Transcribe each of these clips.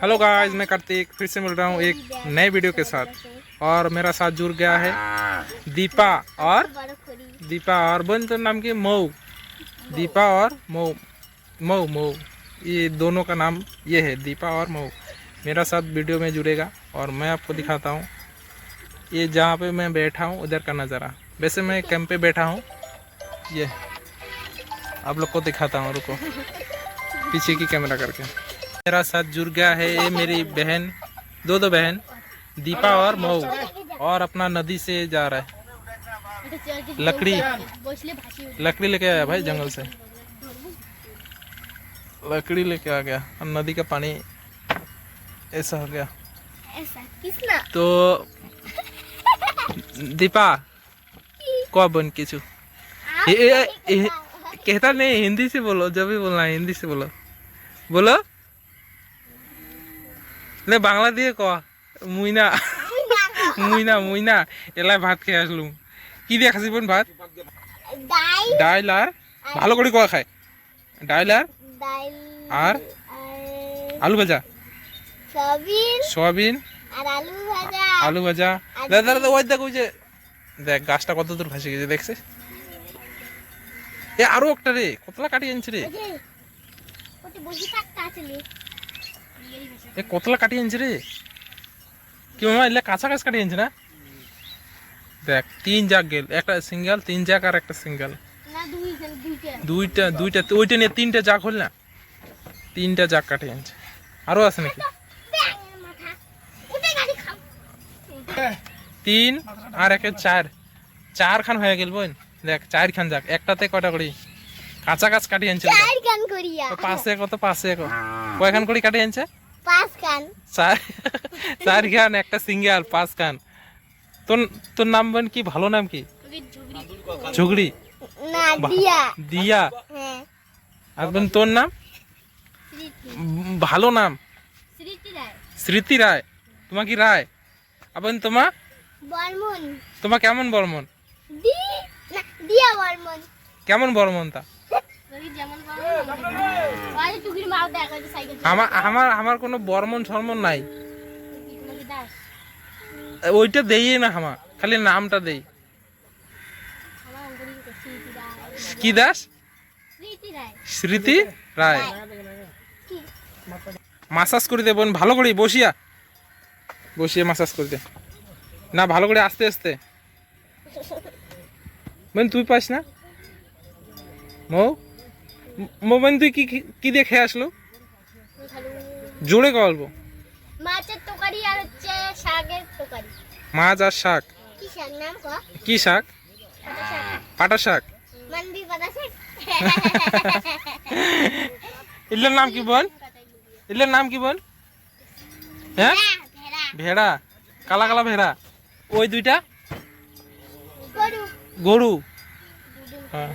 Hello guys, मैं कार्तिक फिर से मिल रहा हूँ एक नए वीडियो के साथ। और मेरा साथ जुड़ गया है दीपा और बन तो नाम की मऊ। दीपा और मऊ मऊ मऊ ये दोनों का नाम ये है, दीपा और मऊ। मेरा साथ वीडियो में जुड़ेगा और मैं आपको दिखाता हूँ ये जहाँ पे मैं बैठा हूँ उधर का नज़ारा। वैसे मैं कैंप पे बैठा हूँ, ये आप लोग को दिखाता हूँ, रुको पीछे की कैमरा करके। मेरा साथ जुड़ गया है ये मेरी बहन, दो बहन दीपा और मऊ, और अपना नदी से जा रहा है। लकड़ी लेके आया भाई, जंगल से लकड़ी लेके आ गया और नदी का पानी ऐसा हो गया। तो दीपा को बन किचू कहता नहीं, हिंदी से बोलो, जब भी बोलना है हिंदी से बोलो। बोलो ले बांगला दिए क मुइना मुइना मुइना এলাই ভাত খেয়ে আসলুম। কি দিয়ে খাসি বোন ভাত? ডাইল আর ভালো করে কোয়া খায়, ডাইল আর আলু ভাজা, সয়াবিন আর আলু ভাজা। দাদা দাদা ওই দেখ, ওই যে দেখ গাছটা কত দূর ভাসে গেছে দেখছিস? এ আরো একটা রে, কতলা কাটি আনছে রে, এ কতলা কাটি আনছে রে। কি মামা এলে কাঁচা গাছ কাটি আনছে না? দেখ তিন জাগ গেল, একটা সিঙ্গেল, তিন জাগ আর একটা সিঙ্গেল, দুইটা দুইটা ওইটা নিয়ে তিনটা জাগ হল না, তিনটা জাগ কাটি আনছে। আরো আছে নাকি? তিন আর একে চার, চার খান হয়ে গেল বোন। দেখ চার খান যাক, একটাতে কয়টা করি কাঁচা গাছ কাটি আনছে? পাশে কত, পাশে কয়খান করি কাটি আনছে? চার খান, একটা সিঙ্গেল, পাঁচ খান। তোর নাম বোন কি, ভালো নাম কি? ঝুগড়ি দিয়া। আর বোন তোর নাম? ভালো নাম স্মৃতি রায়। তোমার কি রায়? আবার তোমার তোমার কেমন বর্মন? কেমন বর্মন তা? আমার কোনো বর্মন শর্মন নাই, ওইটা দেই না, আমার খালি নামটা দেই। কি দাস? স্মৃতি রায়। মাসাজ করে দে বোন, ভালো করে বসিয়ে মাসাজ করে দে না, ভালো করে আস্তে আস্তে। বোন তুই পাস না? বোন তুই কি দিয়ে খেয়ে আসলো? জোরে গল্প। মাছের তরকারি আর হচ্ছে শাকের তরকারি। মাছ আর শাক। কি শাক নাম ক? কি শাক? পাটা শাক। মানবি পাটা শাক। ইল্লার নাম কি বল? ইল্লার নাম কি বল? হ্যাঁ ভেড়া, কালা কালা ভেড়া। ওই দুইটা গরু। হ্যাঁ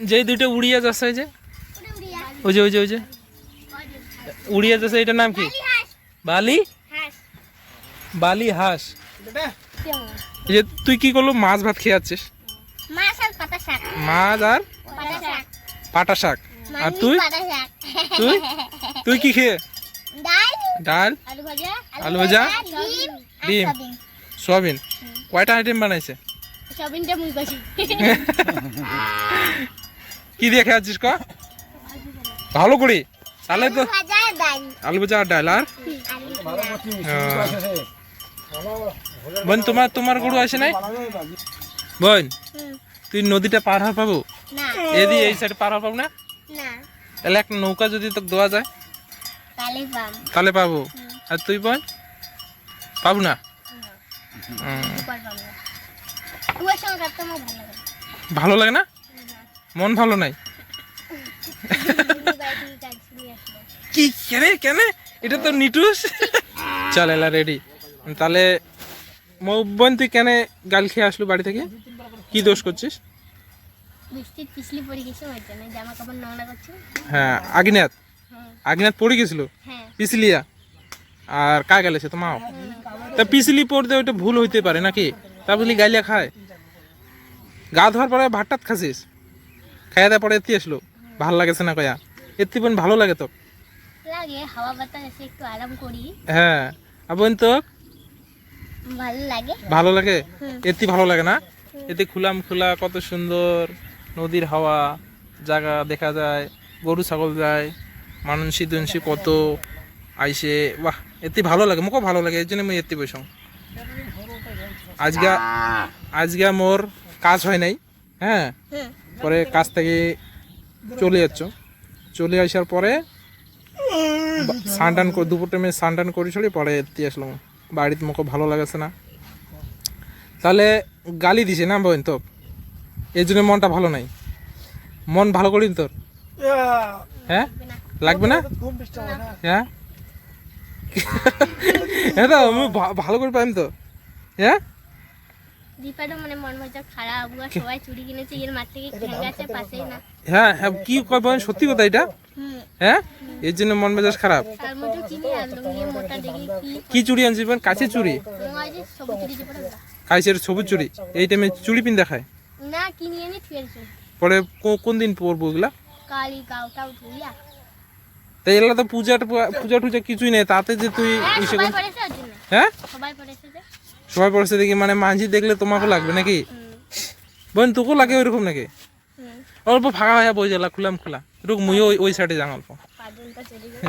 যেই দুইটা উড়িয়া যাচ্ছে, ওই যে ওই যে ওই যে ওই যে উড়িয়া যাচ্ছে, এটার নাম কি? বালি বালি হাঁস। যে তুই কি করলো, মাছ ভাত খেয়ে যাচ্ছিস? মাছ আর পাটা শাক। আর তুই তুই তুই কি খেয়ে? ডাল, আলু ভাজা, ডিম, সোয়াবিন। কয়টা আইটেম বানাইছে? কি দিয়ে খেয়েছিস ক? ভালো করে তাহলে তো আলু ভাজা আর ডাল। আর বোন তোমার গরু আসে নাই? বোন তুই নদীটা পার হওয়া পাবো? এদি এই সাইডে পার হওয়া পাবো না? তাহলে একটা নৌকা যদি তোকে দেওয়া যায় তাহলে পাবো। আর তুই বোন পাবো না? ভালো লাগে না? মন ভালো নাই? কি কেন এটা তো নিটুস। চল এলা রেডি। তাহলে বোন তুই কেন গাল খেয়ে আসলো বাড়ি থেকে? কি দোষ করছিস? হ্যাঁ আগিনাথ পড়ে গেছিল পিছলিয়া, আর কা গেলেছে তো মাও। তা পিছলি পড়তে ওইটা ভুল হইতে পারে নাকি? তা বলি গাইলিয়া খায়? গা ধোয়ার পরে ভাতটাত খাসিস, খাইয়া দেওয়ার পরে এত্তি আসলো, ভাল লাগেছে না কয়া? এত্তি বোন ভালো লাগে তো? লাগে, হাওয়া বাতাস এসে একটু আরাম করি, হ্যাঁ আর বোন তো ভালো লাগে। ভালো লাগে, হুম। এতে ভালো লাগে না? এতে খুলাম খোলা কত সুন্দর নদীর হাওয়া, জায়গা দেখা যায়, গরু ছাগল যায়, মানুষি দুনসি কত আইসে, বাহ এতে ভালো লাগে, মোকে ভালো লাগে, এই জন্য আমি এতে বসং। আজকে আজকে মোর কাজ হয় নাই, হ্যাঁ হুম। পরে কাজ থেকে চলে যাচ্ছ, চলে আসার পরে স্নান করে দুপুর টাইমে স্নান করে চলি, পরে এতে আসলাম। বাড়িতে মোকে ভালো লাগেছে না, তাহলে গালি দিছে না বোন তো, এই জন্য মনটা ভালো নাই। মন ভালো করিন তোর, হ্যাঁ লাগবে না, হ্যাঁ হ্যাঁ তো আমি ভালো করে পাইম তো, হ্যাঁ দীপারও মানে মন মেজাজ খারাপ, ওরা সবাই চুড়ি কিনেছে, এর মাঠ থেকে ঠেঙ্গাছে পাশেই না। হ্যাঁ হ্যাঁ কি কয় বোন, সত্যি কথা এটা, হুম। হ্যাঁ এর জন্য মন মেজাজ খারাপ। তার মধ্যে কিনে আনলো, নিয়ে মোটা দেখি কি কি চুড়ি আনছি বোন? কাছের চুড়ি, মনে যে সবুজ চুড়ি যে পরে ওরা। কাছের সবুজ চুড়ি, এই টাইমে চুড়ি পিন দেখায়, না কিনে এনে থুয়েছে, পরে কোন দিন পরবো এগুলা? কালি গাওটাও ধুইয়া। তাই এগুলা তো পূজা টুজা কিছুই নেই, তাতে যে তুই হ্যাঁ, ইসে সবাই কর- পড়েছে ওর জন্য, হ্যাঁ সবাই পড়েছে যে। সবাই পড়ছে দেখি, মানে মাঝি দেখলে তোমাকে লাগবে নাকি বোন? তোকেও লাগে ওইরকম নাকি? হুম। অল্প ফাঁকা হয়ে বই জ্বালা খুলাম খোলা, রুক মুইও ওই সাইডে যাং অল্প। পাঁচজনটা চলে গেল।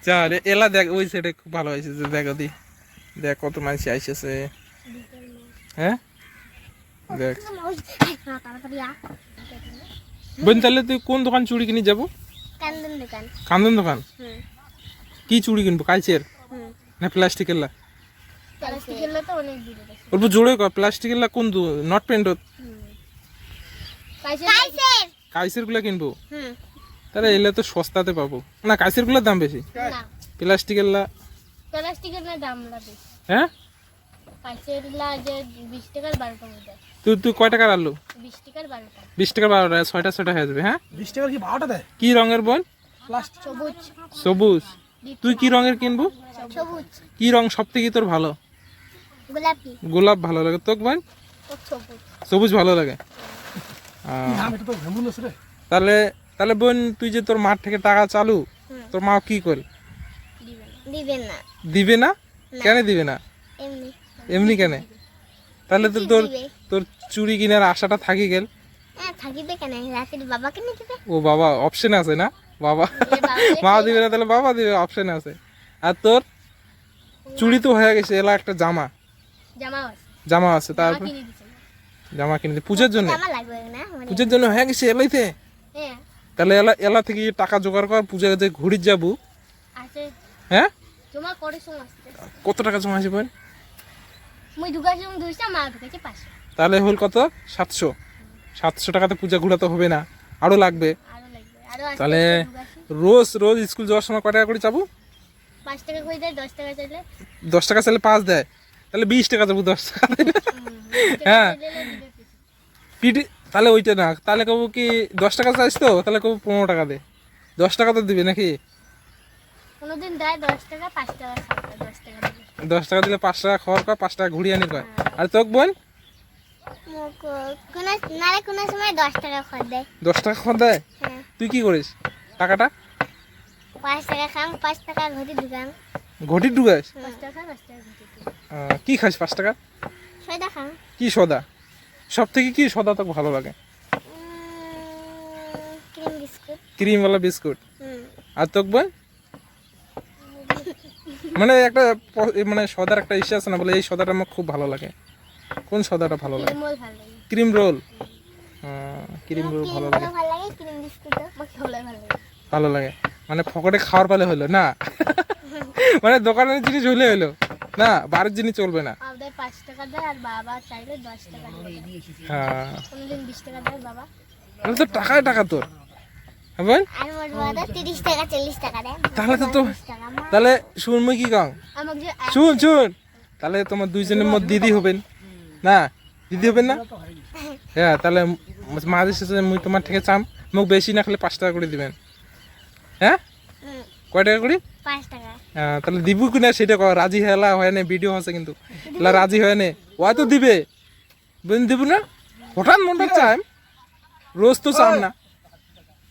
চল এলা দেখ, ওই সাইডে খুব ভালো হয়েছে, দেখ দি দেখ কত মানুষ আইসেছে, হ্যাঁ দেখ। তাড়াতাড়ি আ। বোন তাহলে তুই কোন দোকান চুড়ি কিনে যাবো? কান্দন দোকান। কান্দন দোকান? হুম। কি চুড়ি কিনবো, কাইচের হুম। না প্লাস্টিকের? লা প্লাস্টিকের তো অনেক দূরে আছে। অল্প জোরে কর, প্লাস্টিকের লা কোন নট প্যান্ট? কাইসের। কাইসের গুলা কিনবো, হুম। তাহলে এলে তো সস্তাতে পাবো না, কাইসের গুলার দাম বেশি, না প্লাস্টিকের লা প্লাস্টিকের না দাম লাগে। হ্যাঁ। কাইসের লা যে 20 টাকার 12টা মধ্যে। তুই কয় টাকার আনলো? 20 টাকার 12টা। 20 টাকা 12টা, 6টা হয়ে যাবে, হ্যাঁ 20 টাকার কি 12টা দেয়? কি রঙের বল? সবুজ। সবুজ। তুই কি রঙের কিনবো? সবুজ। কি রং সব থেকে তোর ভালো? গোলাপি। গোলাপ ভালো লাগে তোকে বোন? ও সবুজ। সবুজ ভালো লাগে। নাম এটা তো অ্যাম্বুলেন্স রে। তাহলে তাহলে বোন তুই যে তোর মাঠ থেকে টাকা চালু, তোর মা কি করে দিবেন না। দিবে না? কেন দিবে না? এমনি। এমনি কেন? তাহলে তো তোর দিবে। তোর চুরি কেনার আশাটা থাকি গেল। হ্যাঁ থাকিবে কেন, রাতের বাবাকে নিয়ে দিবে। ও বাবা অপশন আছে না, বাবা বাবা মা দিবে না, তাহলে বাবা দিবে, অপশন আছে। আর তোর চুরি তো হয়ে গেছে, এলা একটা জামা জামা আছে। আছে, জামা তারপর কিনে দিছে। জামা কিনে দে পূজার জন্য, জামা লাগবে না মানে। পূজার জন্য হয়ে গেছে এলাইতে। হ্যাঁ তাহলে এলা থেকে টাকা জোগাড় কর, পূজা যে ঘুরি যাবো, আছে, হ্যাঁ জমা করে সমস্ত। কত টাকা জমা আছে বোন? মুই ঢুকাইছি 200, মা ঢুকাইছে 500। তাহলে হল কত? 700 টাকাতে পূজা ঘুরাতে হবে না, আরো লাগবে। আরো লাগবে, আরো আছে। তাহলে ঢুকাইছি। রোজ স্কুল যাওয়ার সময় কয় টাকা করে যাবো? 5 টাকা কই দেয়, 10 টাকা চাইলে। 10 টাকা চাইলে 5 দেয়, তাহলে 20 টাকা যাবো 10 টাকা দিলে। হ্যাঁ পিটি, তাহলে ওইটা না, তাহলে কবো কি 10 টাকা চাইছ তো, তাহলে কবো 15 টাকা দে, 10 টাকা তো দিবে নাকি? কোনোদিন দেয় 10 টাকা, 5 টাকা, 10 টাকা দিবে। 10 টাকা দিলে 5 টাকা খাওয়ার কয়, 5 টাকা ঘুরিয়ে আনি কয়। আর তোক বোন কোন সময় 10 টাকা খরচ দেয়। 10 টাকা খাওয়া দেয়, হ্যাঁ তুই কি করিস টাকাটা? 5 টাকা খাম, 5 টাকা ঘটি দোকান। ঘটি ঢুকাস? 5 টাকা 5 টাকা ঘটি। কি খাস 5 টাকা? সয়দা খাম। কি সদা? সব থেকে কি সদা তোকে ভালো লাগে? Cream biscuit. ক্রিমওয়ালা বিস্কুট। আর তোক বোন মানে একটা মানে সদার একটা ইস্যু আছে না, বলে এই সদাটা আমার খুব ভালো লাগে। কোন সদাটা ভালো লাগে? ক্রিম রোল ভালো লাগে। Cream roll. ক্রিম রোল ভালো লাগে, ভালো লাগে, ক্রিম বিস্কুটও ভালো লাগে। ভালো লাগে মানে ফকটে খাওয়ার পালে হলো না, মানে দোকানের জিনিস হইলে হলো না, বাড়ির জিনিস চলবে না। আমাদের 5 টাকা দেয়, আর বাবা চাইলে 10 টাকা দেয়। হ্যাঁ কোনোদিন 20 টাকা দেয় বাবা। তাহলে তো টাকায় টাকা তোর, হ্যাঁ বোন? আর মোর বাবা 30 টাকা 40 টাকা দেয়। তাহলে তো 20 টাকা মা তাহলে শুনবো কি গাও, আমাকে যে শুন তাহলে তোমার দুইজনের মধ্যে দিদি হবেন না, দিদি হবেন না? হ্যাঁ তাহলে মাঝে শেষে মুই তোমার থেকে চাম, মুখ বেশি না খেলে 5 টাকা করে দিবেন, হ্যাঁ কয় টাকা করে? 5 টাকা। হ্যাঁ তাহলে দিব কিনা সেটা কর, রাজি হেলা হয় না, ভিডিও আছে কিন্তু এলা রাজি হয় না, ও তো দিবে বোন, দিব না? হঠাৎ মোটার চাম, রোজ তো চাম না,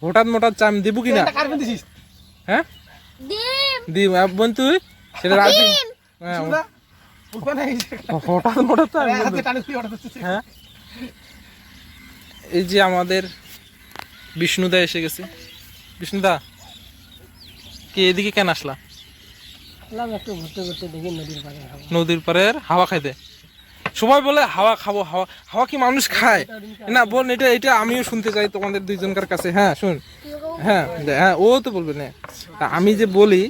হঠাৎ মোটার চাম দিব কিনা? কার দিছিস? হ্যাঁ ডিম ডিম বোন তুই সেটা রাজি হ্যাঁ বিষ্ণুদা উল্পা নেই হঠাৎ হঠাৎ তো আমি হাতে বলবো। টানি খুলে অর্ডার দিচ্ছে হ্যাঁ এই যে আমাদের বিষ্ণুদা এসে গেছে। বিষ্ণুদা কি এদিকে কেন আসলা? একটু ঘুরতে ঘুরতে দেখি নদীর পাড়ে নদীর পাড়ের হাওয়া খাইতে। সবাই বলে হাওয়া খাবো, হাওয়া হাওয়া কি মানুষ খায়? না বোন, এটা এটা আমিও শুনতে চাই তোমাদের দুইজনকার কাছে। হ্যাঁ শুন, হ্যাঁ হ্যাঁ ও তো বলবে না। তা আমি যে বলি,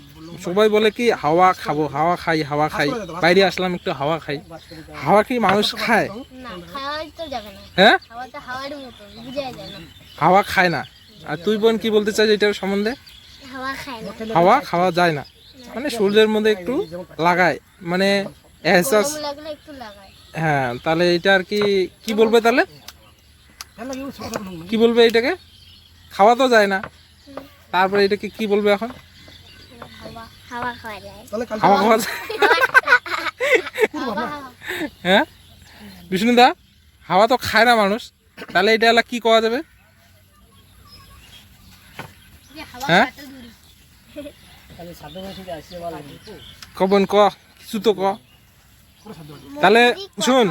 সবাই বলে কি হাওয়া খাবো, হাওয়া খাই, হাওয়া খাই, বাইরে আসলাম একটু হাওয়া খাই। হাওয়া কি মানুষ খায়? না খাওয়াই তো যাবে না, হ্যাঁ খাওয়াটা হাওয়ার মতো বুঝাই যায় না। হাওয়া খায় না। আর তুই বোন কি বলতে চাস এটার সম্বন্ধে? হাওয়া খায় না, হাওয়া খাওয়া যায় না, মানে শরীরের মধ্যে একটু লাগায়, মানে এহসাস। গরম লাগলে একটু লাগায়। হ্যাঁ তাহলে এটা আর কি কি বলবে তাহলে? কি বলবে এটাকে? খাওয়া তো যায় না, তারপরে এটাকে কি বলবে এখন? হাওয়া হাওয়া খাওয়া যায়, হাওয়া খাওয়া যায়। হাওয়া হ্যাঁ বিষ্ণুদা, হাওয়া তো খায় না মানুষ, তাহলে এটা হলো কি করা যাবে? যে হাওয়া হ্যাঁ? খাতে দূরি। কবন ক কিছু তো ক। তাহলে শুন,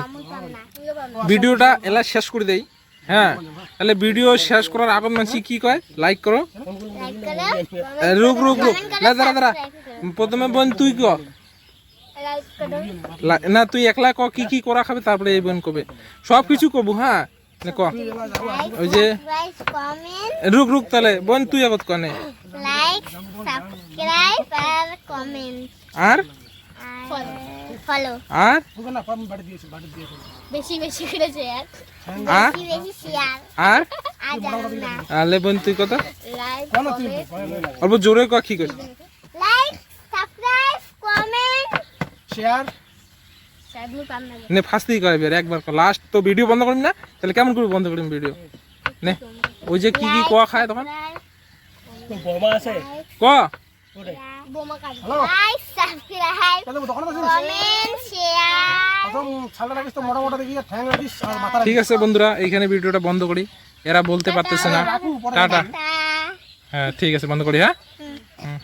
ভিডিওটা এলা শেষ করে দেই। হ্যাঁ তাহলে ভিডিও শেষ করার আগত মানুষ কি কয়? লাইক করো। লাইক করো, রুক রুক রুক, না দাঁড়া দাঁড়া, প্রথমে বোন তুই ক। লাইক করো, না তুই একলা ক কি কি করা খাবে, তারপরে এই বোন কবে সব কিছু কবু। হ্যাঁ নে ক। ওই যে লাইক কমেন্ট, রুক রুক, তাহলে বোন তুই আগত কনে। লাইক সাবস্ক্রাইব আর কমেন্ট আর আর ফলো, আর বেশি বেশি করে শেয়ার, আর বেশি বেশি শেয়ার আর আর জানো না, আলে বোন তুই কত লাইক কমেন্ট, অল্প জোরে ক কি কর। Like subscribe comment share subscribe পাম না, নে ফাস্তি কয় একবার লাস্ট তো ভিডিও বন্ধ করিম না, তাহলে কেমন করে বন্ধ করিম ভিডিও? নে ওই যে কি কি কোয়া খায় তখন বোমা আছে ক। বোমা কাজ, লাইক সাবস্ক্রাইব কমেন্ট শেয়ার। প্রথম ছালটা রাখিস তো মোটা মোটা দেখি, ঠ্যাং রাখিস আর মাথা ঠিক আছে বন্ধুরা, এইখানে ভিডিওটা বন্ধ করি, এরা বলতে পারতেছে না। টাটা। টাটা। হ্যাঁ ঠিক আছে বন্ধ করি। হ্যাঁ হুম।